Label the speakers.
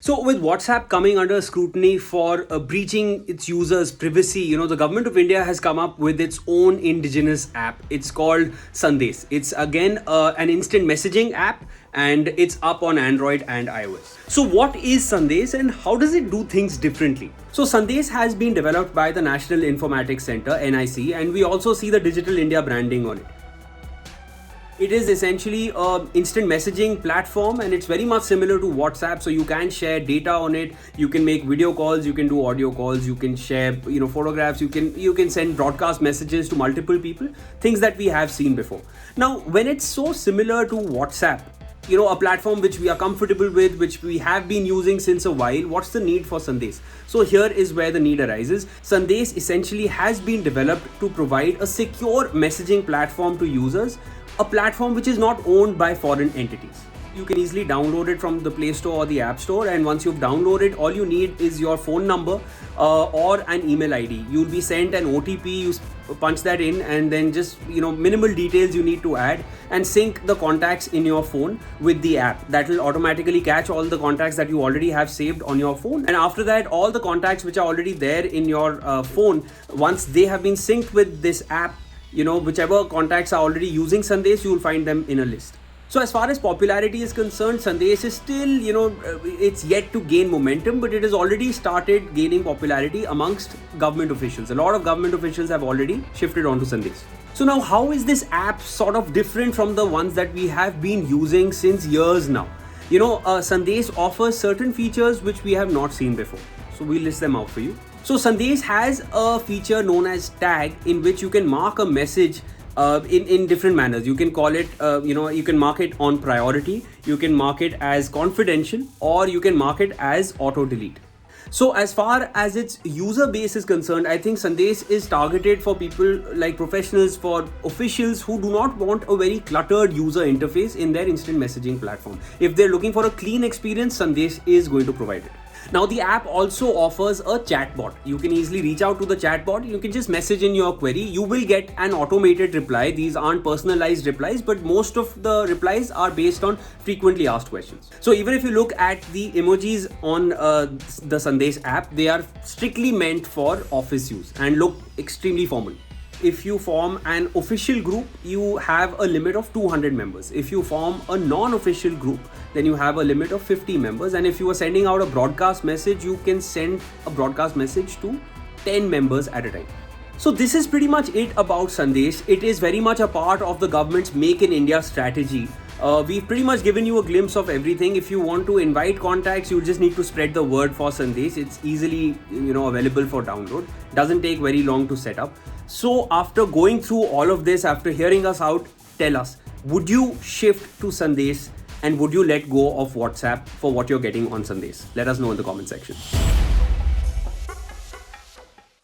Speaker 1: So, with WhatsApp coming under scrutiny for breaching its users' privacy, the government of India has come up with its own indigenous app. It's called Sandesh. It's again an instant messaging app and it's up on Android and iOS. So, what is Sandesh and how does it do things differently? So, Sandesh has been developed by the National Informatics Center, NIC, and we also see the Digital India branding on it. It is essentially a instant messaging platform and it's very much similar to WhatsApp. So you can share data on it, you can make video calls, you can do audio calls, you can share photographs, you can send broadcast messages to multiple people, things that we have seen before. Now when it's so similar to WhatsApp, a platform which we are comfortable with, which we have been using since a while, what's the need for Sandesh? So here is where the need arises. Sandesh essentially has been developed to provide a secure messaging platform to users, a platform which is not owned by foreign entities. You can easily download it from the Play Store or the App Store, and once you've downloaded, all you need is your phone number or an email ID. You'll be sent an OTP, you punch that in, and then just minimal details you need to add and sync the contacts in your phone with the app. That will automatically catch all the contacts that you already have saved on your phone, and after that all the contacts which are already there in your phone, once they have been synced with this app, whichever contacts are already using Sandesh, you will find them in a list. So as far as popularity is concerned, Sandesh is still, it's yet to gain momentum, but it has already started gaining popularity amongst government officials. A lot of government officials have already shifted onto Sandesh. So now how is this app sort of different from the ones that we have been using since years now? Sandesh offers certain features which we have not seen before. So we'll list them out for you. So Sandesh has a feature known as tag, in which you can mark a message in different manners. You can call it, you can mark it on priority, you can mark it as confidential, or you can mark it as auto delete. So as far as its user base is concerned, I think Sandesh is targeted for people like professionals, for officials who do not want a very cluttered user interface in their instant messaging platform. If they're looking for a clean experience, Sandesh is going to provide it. Now the app also offers a chatbot. You can easily reach out to the chatbot. You can just message in your query. You will get an automated reply. These aren't personalized replies, but most of the replies are based on frequently asked questions. So even if you look at the emojis on the Sandesh app, they are strictly meant for office use and look extremely formal. If you form an official group, you have a limit of 200 members. If you form a non-official group, then you have a limit of 50 members. And if you are sending out a broadcast message, you can send a broadcast message to 10 members at a time. So this is pretty much it about Sandesh. It is very much a part of the government's Make in India strategy. We've pretty much given you a glimpse of everything. If you want to invite contacts, you just need to spread the word for Sandesh. It's easily available for download. Doesn't take very long to set up. So after going through all of this, after hearing us out, tell us, would you shift to Sandesh and would you let go of WhatsApp for what you're getting on Sandesh? Let us know in the comment section.